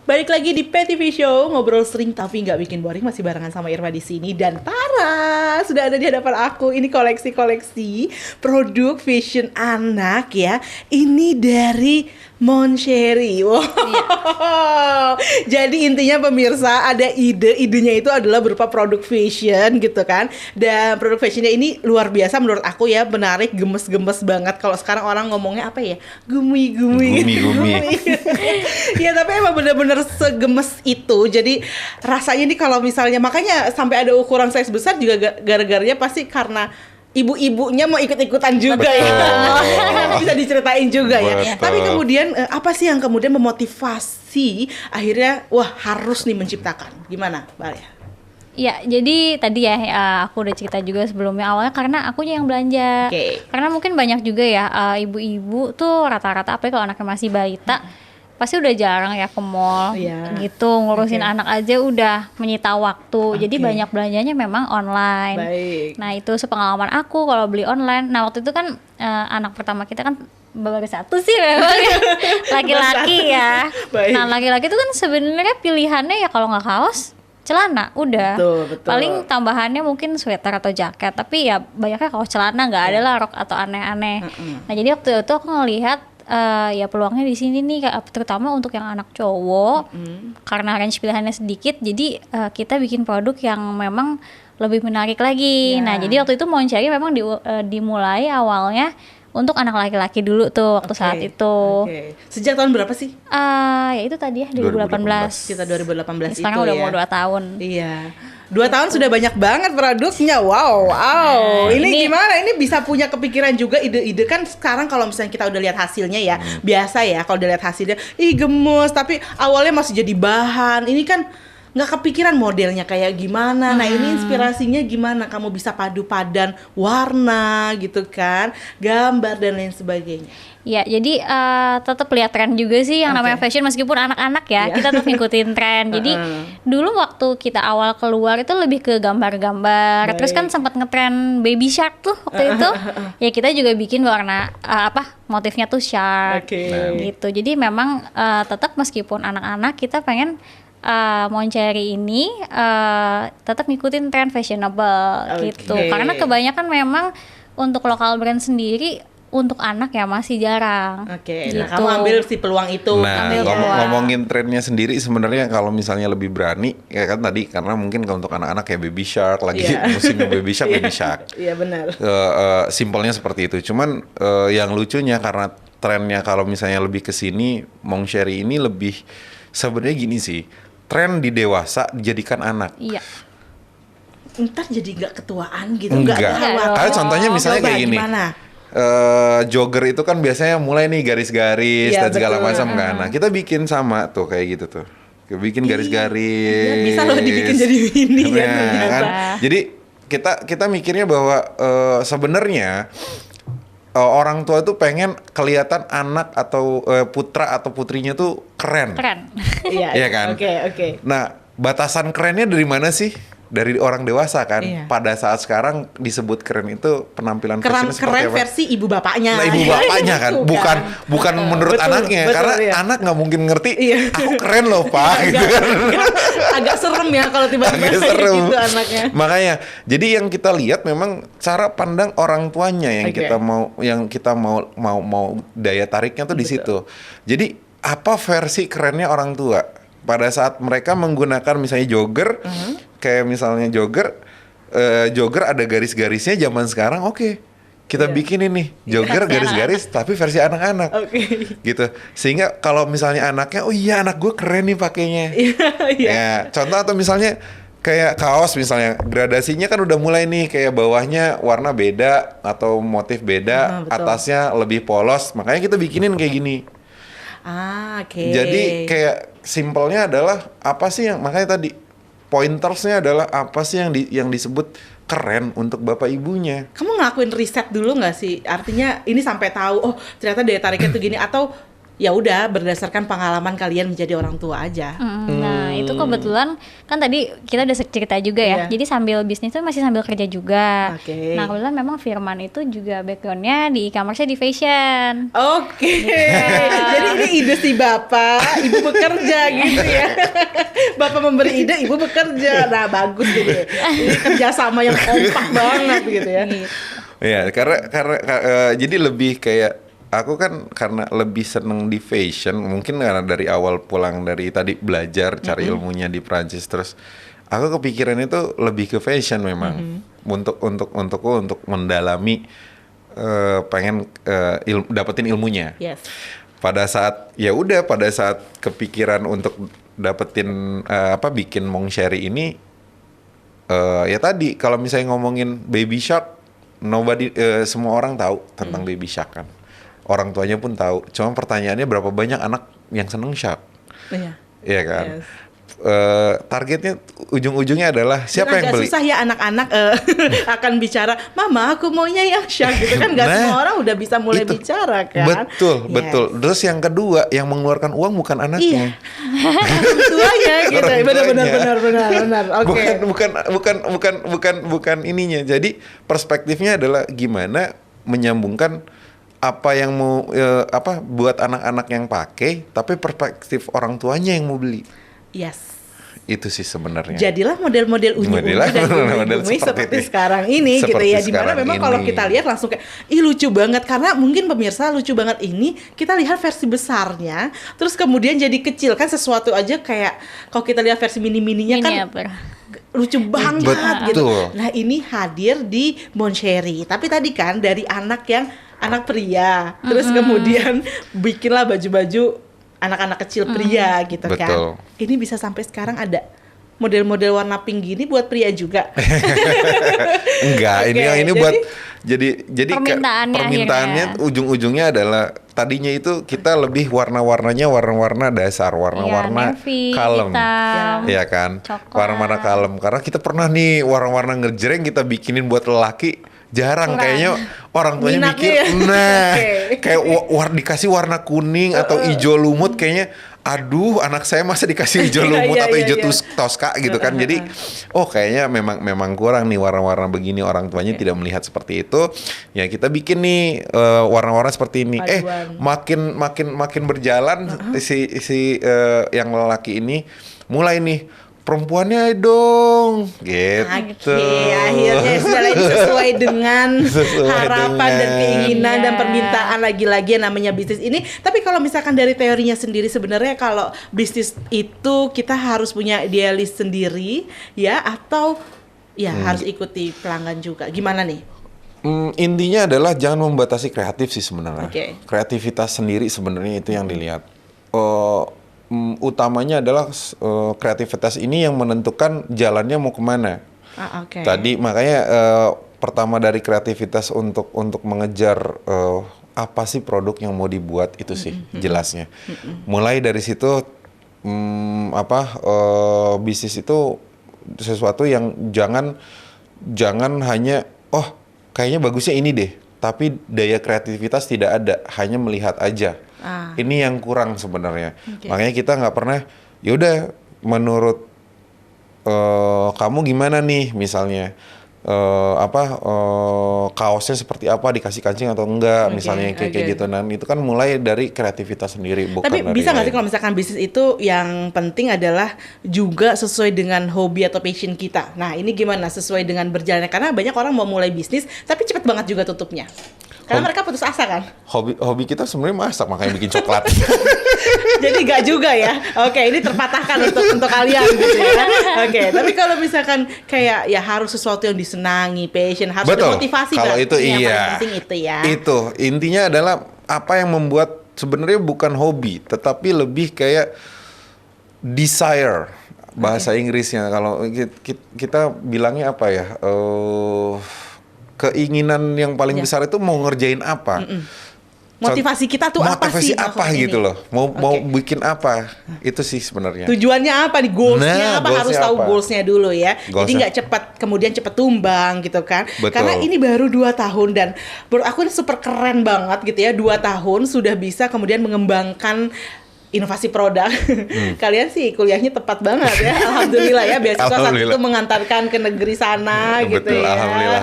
Balik lagi di PTV Show, ngobrol sering tapi nggak bikin boring. Masih barengan sama Irma di sini dan Tara sudah ada di hadapan aku. Ini koleksi produk fashion anak ya. Ini dari Monchery. Wow. Iya. Jadi intinya pemirsa ada idenya itu adalah berupa produk fashion gitu kan. Dan produk fashionnya ini luar biasa menurut aku ya, menarik, gemes-gemes banget. Kalau sekarang orang ngomongnya apa ya? Gumi-gumi. Ya tapi emang bener-bener segemes itu. Jadi rasanya nih kalau misalnya, makanya sampai ada ukuran size besar juga gara-garanya pasti karena ibu-ibunya mau ikut-ikutan juga. Betul. Ya. Bisa diceritain juga. Betul. Ya. Tapi kemudian apa sih yang kemudian memotivasi akhirnya wah harus nih menciptakan? Gimana, Mbak Alia? Ya, jadi tadi ya aku udah cerita juga sebelumnya, awalnya karena akunya yang belanja. Karena mungkin banyak juga ya ibu-ibu tuh rata-rata apalagi kalau anaknya masih balita pasti udah jarang ya ke mall gitu, ngurusin anak aja udah menyita waktu. Jadi banyak belanjanya memang online. Baik. Nah itu sepengalaman aku kalau beli online. Nah waktu itu kan anak pertama kita kan baru satu sih memang laki-laki ya. Baik. Nah laki-laki itu kan sebenarnya pilihannya ya kalau nggak kaos, celana udah. Betul. Paling tambahannya mungkin sweater atau jaket, tapi ya banyaknya kaos celana, nggak ada lah rok atau aneh-aneh. Nah jadi waktu itu aku ngelihat ya peluangnya di sini nih, terutama untuk yang anak cowok, karena range pilihannya sedikit, jadi kita bikin produk yang memang lebih menarik lagi. Nah jadi waktu itu Monchery memang dimulai awalnya untuk anak laki-laki dulu tuh waktu saat itu. Sejak tahun berapa sih? Ya itu tadi ya 2018. Kita 2018 sekarang itu udah ya. mau 2 tahun. Iya. 2 tahun sudah banyak banget produknya. Wow. Ini gimana? Ini bisa punya kepikiran juga ide-ide kan sekarang kalau misalnya kita udah lihat hasilnya ya. Biasa ya kalau udah lihat hasilnya, gemes, tapi awalnya masih jadi bahan. Ini kan nggak kepikiran modelnya kayak gimana. Nah ini inspirasinya gimana? Kamu bisa padu padan warna gitu kan, gambar dan lain sebagainya. Ya, jadi tetap lihat tren juga sih yang namanya fashion, meskipun anak-anak ya, kita tetap ngikutin tren. Jadi dulu waktu kita awal keluar itu lebih ke gambar-gambar. Terus kan sempat ngetren baby shark tuh waktu itu. Ya kita juga bikin warna motifnya tuh shark gitu. Jadi memang tetap meskipun anak-anak kita pengen Monchery ini tetap ngikutin tren fashionable gitu. Karena kebanyakan memang untuk lokal brand sendiri untuk anak ya masih jarang. Gitu. Nah kamu ambil si peluang itu. Nah ngomongin trennya sendiri sebenarnya kalau misalnya lebih berani ya kan tadi, karena mungkin kalau untuk anak-anak kayak baby shark lagi musimnya baby shark. Iya benar. Simpelnya seperti itu. Cuman yang lucunya karena trennya kalau misalnya lebih ke sini, Monchery ini lebih sebenarnya gini sih. Tren di dewasa dijadikan anak. Iya. Ntar jadi nggak ketuaan gitu. Enggak. Kayak contohnya misalnya kayak gini. Jogger itu kan biasanya mulai nih garis-garis dan segala macam kan. Nah kita bikin sama tuh kayak gitu tuh. Bikin garis-garis. Bisa loh dibikin jadi ini kan. Jadi kita mikirnya bahwa sebenarnya orang tua tuh pengen kelihatan anak atau putra atau putrinya tuh keren. Iya kan? Oke. Nah, batasan kerennya dari mana sih? Dari orang dewasa kan. Pada saat sekarang disebut keren itu penampilan keren versi ibu bapaknya. Nah, ibu bapaknya kan, bukan menurut anaknya, karena anak nggak mungkin ngerti. Aku keren loh Pak. Gitu kan. Agak serem ya kalau tiba-tiba gitu anaknya. Makanya, jadi yang kita lihat memang cara pandang orang tuanya yang kita mau daya tariknya tuh di situ. Jadi apa versi kerennya orang tua? Pada saat mereka menggunakan misalnya jogger, kayak misalnya jogger ada garis-garisnya zaman sekarang, kita bikin ini jogger garis-garis tapi versi anak-anak, gitu. Sehingga kalau misalnya anaknya, anak gue keren nih pakainya. Ya, contoh atau misalnya kayak kaos misalnya, gradasinya kan udah mulai nih kayak bawahnya warna beda atau motif beda, atasnya lebih polos, makanya kita bikinin kayak gini. Jadi kayak simpelnya adalah apa sih yang makanya tadi pointersnya adalah apa sih yang disebut keren untuk bapak ibunya. Kamu ngelakuin riset dulu nggak sih? Artinya ini sampai tahu ternyata daya tariknya tuh gini, atau ya udah berdasarkan pengalaman kalian menjadi orang tua aja. Nah itu kebetulan kan tadi kita udah cerita juga ya. Jadi sambil bisnis tuh masih sambil kerja juga. Nah kebetulan memang Firman itu juga backgroundnya di e-commerce di fashion. Jadi ini ide si bapak, ibu bekerja gitu ya. Bapak memberi ide, ibu bekerja. Nah bagus gitu. Ini kerjasama yang kompak banget gitu ya. Ya karena jadi lebih kayak aku kan karena lebih seneng di fashion, mungkin karena dari awal pulang dari tadi belajar cari ilmunya di Prancis, terus aku kepikiran itu lebih ke fashion memang untuk mendalami pengen dapetin ilmunya. Yes. Pada saat kepikiran untuk dapetin bikin Monk Sherry ini ya tadi kalau misalnya ngomongin Baby Shark, semua orang tahu tentang Baby Shark kan. Orang tuanya pun tahu. Cuma pertanyaannya berapa banyak anak yang seneng Shark? Iya kan? Yes. Targetnya ujung-ujungnya adalah siapa yang beli? Susah ya anak-anak akan bicara, Mama aku maunya yang Shark gitu kan. Gak semua orang udah bisa mulai bicara kan. Betul. Terus yang kedua, yang mengeluarkan uang bukan anaknya. Orang tuanya gitu. Benar. Oke. Bukan ininya. Jadi perspektifnya adalah gimana menyambungkan apa yang mau buat anak-anak yang pakai, tapi perspektif orang tuanya yang mau beli. Yes. Itu sih sebenarnya. Jadilah model-model unyu-unyu dan unyu-unyu seperti sekarang ini gitu ya. Dimana memang kalau kita lihat langsung kayak, lucu banget. Karena mungkin pemirsa lucu banget ini, kita lihat versi besarnya, terus kemudian jadi kecil. Kan sesuatu aja kayak, kalau kita lihat versi mini-mininya kan lucu banget gitu. Nah ini hadir di Monk Sherry. Tapi tadi kan dari anak pria, terus kemudian bikinlah baju-baju anak-anak kecil pria gitu kan. Ini bisa sampai sekarang ada model-model warna pink gini buat pria juga. Enggak, ini buat jadi permintaannya ujung-ujungnya adalah tadinya itu kita lebih warna-warnanya warna-warna dasar, warna-warna kalem. Iya kan? Warna-warna kalem. Karena kita pernah nih warna-warna ngejreng kita bikinin buat lelaki. Jarang kayaknya orang tuanya mikir kayak dikasih warna kuning atau hijau lumut, kayaknya aduh anak saya masa dikasih hijau lumut atau hijau toska gitu kan. Jadi kayaknya memang kurang nih warna-warna begini, orang tuanya tidak melihat seperti itu. Ya kita bikin nih warna-warna seperti ini. Makin berjalan si yang lelaki ini mulai nih, perempuannya dong gitu. Akhirnya sudah sesuai dengan harapan dan keinginan dan permintaan, lagi-lagi namanya bisnis ini. Tapi kalau misalkan dari teorinya sendiri, sebenarnya kalau bisnis itu kita harus punya idealis sendiri ya, atau ya harus ikuti pelanggan juga, gimana nih? Intinya adalah jangan membatasi kreatif sih sebenarnya. Kreativitas sendiri sebenarnya itu yang dilihat. Utamanya adalah kreativitas ini yang menentukan jalannya mau kemana. Tadi makanya pertama dari kreativitas untuk mengejar apa sih produk yang mau dibuat itu sih jelasnya. Mulai dari situ bisnis itu sesuatu yang jangan hanya kayaknya bagusnya ini deh, tapi daya kreativitas tidak ada, hanya melihat aja. Ini yang kurang sebenarnya. Makanya kita nggak pernah, yaudah menurut kamu gimana nih misalnya kaosnya seperti apa, dikasih kancing atau enggak, misalnya kayak gitu. Nah itu kan mulai dari kreativitas sendiri, bukan. Tapi bisa nggak sih kalau misalkan bisnis itu yang penting adalah juga sesuai dengan hobi atau passion kita. Nah ini gimana sesuai dengan berjalannya, karena banyak orang mau mulai bisnis tapi cepet banget juga tutupnya. Karena mereka putus asa kan. Hobi kita sebenarnya masak, makanya bikin coklat. Jadi nggak juga ya. Oke, ini terpatahkan untuk kalian gitu ya. Oke, tapi kalau misalkan kayak ya harus sesuatu yang disenangi, passion, harus motivasi. Kalau itu yang paling penting itu ya. Itu intinya adalah apa yang membuat sebenarnya bukan hobi, tetapi lebih kayak desire, bahasa Inggrisnya. Kalau kita bilangnya apa ya? Keinginan yang paling besar itu mau ngerjain apa. Motivasi kita tuh apa motivasi sih? apa maksud gitu ini? loh, mau Oke. bikin apa, itu sih sebenarnya. Tujuannya apa nih? Goalsnya Nah, apa? Harus goalsnya tahu apa? goalsnya dulu ya. Jadi Goalsnya. nggak kemudian cepet tumbang gitu kan. Betul. Karena ini baru 2 tahun dan menurut aku ini super keren banget gitu ya. 2 tahun sudah bisa kemudian mengembangkan inovasi produk. Kalian sih kuliahnya tepat banget ya. Alhamdulillah ya, beasiswa saat Alhamdulillah. itu mengantarkan ke negeri sana gitu Betul, ya.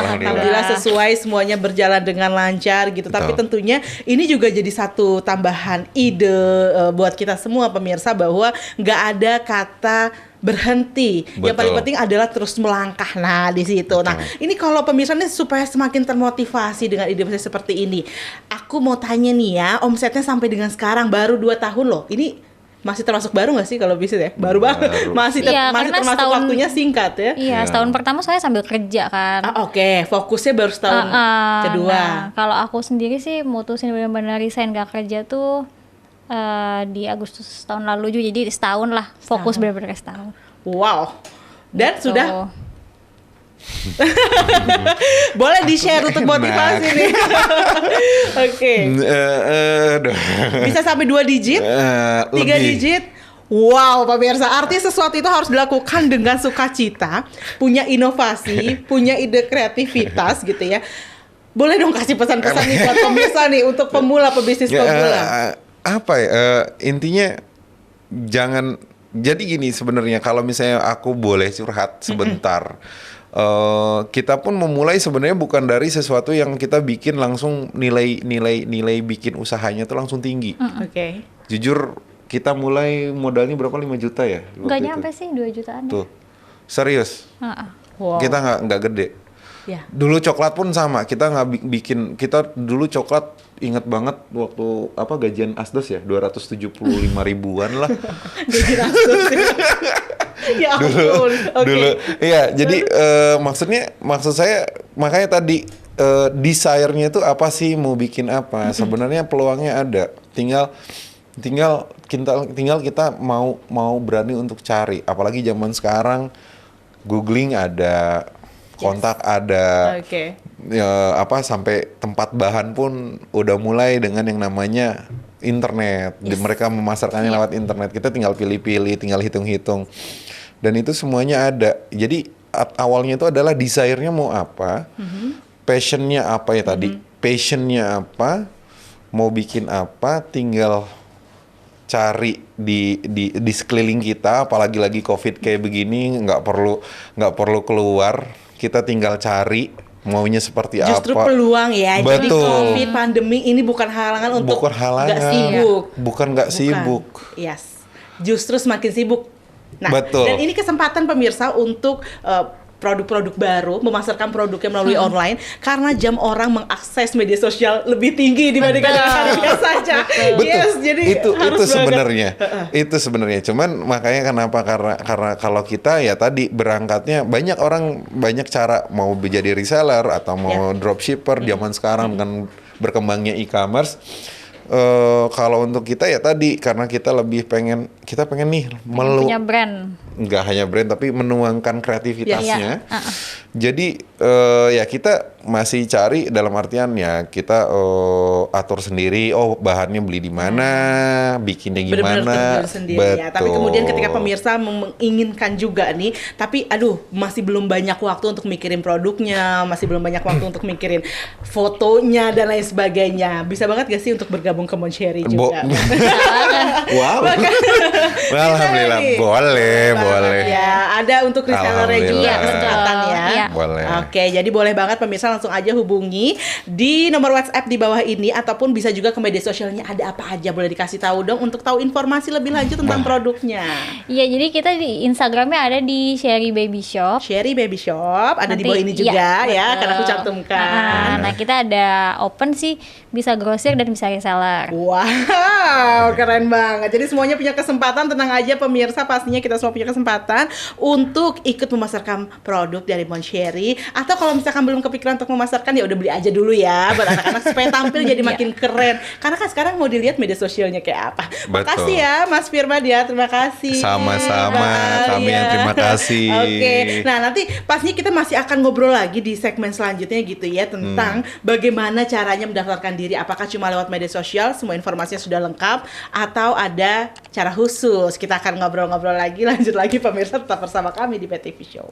alhamdulillah. Sesuai, semuanya berjalan dengan lancar gitu. Tapi Betul. tentunya ini juga jadi satu tambahan ide buat kita semua pemirsa bahwa nggak ada kata berhenti. Yang Betul. paling penting adalah terus melangkah. Nah, di situ. Nah, ini kalau pemirsa nih supaya semakin termotivasi dengan ide bisnis seperti ini. Aku mau tanya nih ya, omsetnya sampai dengan sekarang baru 2 tahun loh. Ini masih termasuk baru nggak sih kalau bisnis ya? Baru banget. Baru. Masih Iya, masih karena termasuk setahun- waktunya singkat ya. Iya, Ya. setahun pertama saya sambil kerja kan. Oke, fokusnya baru setahun kedua. Nah, kalau aku sendiri sih mutusin benar-benar resign gak kerja tuh di Agustus tahun lalu juga. Jadi setahun lah, fokus benar-benar setahun. Wow. Dan Gitu. sudah boleh di-share untuk motivasi nih. Oke. Aduh. Bisa sampai 2 digit? 3 Lebih. digit? Wow, pemirsa, artinya sesuatu itu harus dilakukan dengan sukacita, punya inovasi, punya ide kreativitas gitu ya. Boleh dong kasih pesan-pesan nih buat pemirsa nih untuk pebisnis Ya, pemula. apa ya? Intinya jangan. Jadi gini sebenarnya, kalau misalnya aku boleh curhat sebentar, kita pun memulai sebenarnya bukan dari sesuatu yang kita bikin langsung nilai bikin usahanya tuh langsung tinggi. Oke. Jujur kita mulai modalnya berapa, 5 juta ya? waktu Nggak itu? nyampe sih 2 jutaan. Tuh, serius. Heeh. Wow. Kita nggak gede. Ya. Dulu coklat pun sama, kita nggak bikin, kita dulu coklat inget banget waktu apa gajian Asdos ya, 275 ribuan lah. Jadi langsung. Ya ampun. Oke. Dulu, iya. Jadi maksud saya makanya tadi desire-nya itu apa sih, mau bikin apa? Sebenarnya peluangnya ada. Tinggal kita mau berani untuk cari. Apalagi zaman sekarang googling ada, kontak ada. Oke. Ya, sampai tempat bahan pun udah mulai dengan yang namanya internet. Mereka memasarkannya lewat internet. Kita tinggal pilih-pilih, tinggal hitung-hitung. Dan itu semuanya ada. Jadi awalnya itu adalah desire-nya mau apa, passion-nya apa ya tadi, passion-nya apa, mau bikin apa, tinggal cari di sekeliling kita. Apalagi lagi COVID kayak begini, nggak perlu keluar, kita tinggal cari maunya seperti Justru apa. peluang ya. Jadi Betul. COVID pandemi ini bukan halangan untuk Bukan halangan. nggak sibuk. Bukan nggak sibuk. Yes. Justru semakin sibuk. Nah, Betul. dan ini kesempatan pemirsa untuk produk-produk baru, memasarkan produknya melalui online karena jam orang mengakses media sosial lebih tinggi dibandingkan hari-hari saja. Betul. Yes, jadi itu harus banget. sebenarnya. Itu sebenarnya. Cuman makanya kenapa, karena kalau kita ya tadi berangkatnya banyak cara, mau menjadi reseller atau mau dropshipper zaman sekarang dengan berkembangnya e-commerce. Kalau untuk kita ya tadi, karena kita pengen nih Punya brand. nggak hanya brand tapi menuangkan kreativitasnya. Iya. Jadi ya kita masih cari, dalam artian ya kita atur sendiri. Bahannya beli di mana, bikinnya Benar-benar gimana. terjun sendiri ya. Tapi kemudian ketika pemirsa menginginkan juga nih, tapi aduh masih belum banyak waktu untuk mikirin produknya, masih belum banyak waktu untuk mikirin fotonya dan lain sebagainya. Bisa banget gak sih untuk bergabung ke Moncherry juga? Wow. Alhamdulillah, Bisa nih. boleh. Ya, ada untuk resellernya juga Alhamdulillah. kesempatan ya. Iya. Boleh. Oke, jadi boleh banget pemirsa langsung aja hubungi di nomor WhatsApp di bawah ini ataupun bisa juga ke media sosialnya, ada apa aja boleh dikasih tahu dong untuk tahu informasi lebih lanjut tentang produknya. Iya, jadi kita di Instagramnya ada di Sherry Baby Shop. Sherry Baby Shop ada di Nanti- bawah ini iya, juga ya, betul. karena aku cantumkan. Nah, kita ada open sih, bisa grosir dan bisa reseller. Wow, Wow, keren banget. Jadi semuanya punya kesempatan, tenang aja pemirsa, pastinya kita semua punya kesempatan untuk ikut memasarkan produk dari Bon Cherry. Atau kalau misalkan belum kepikiran untuk memasarkan, ya udah beli aja dulu ya buat anak-anak supaya tampil jadi makin keren. Karena kan sekarang mau dilihat media sosialnya kayak apa. Makasih ya Mas Firman ya, terima kasih. Sama-sama, kami yang terima kasih. Oke, nah nanti pastinya kita masih akan ngobrol lagi di segmen selanjutnya gitu ya, tentang bagaimana caranya mendaftarkan diri. Apakah cuma lewat media sosial, semua informasinya sudah lengkap, atau ada cara khusus. Kita akan ngobrol-ngobrol lagi, lanjut lagi pemirsa, tetap bersama kami di PTV Show.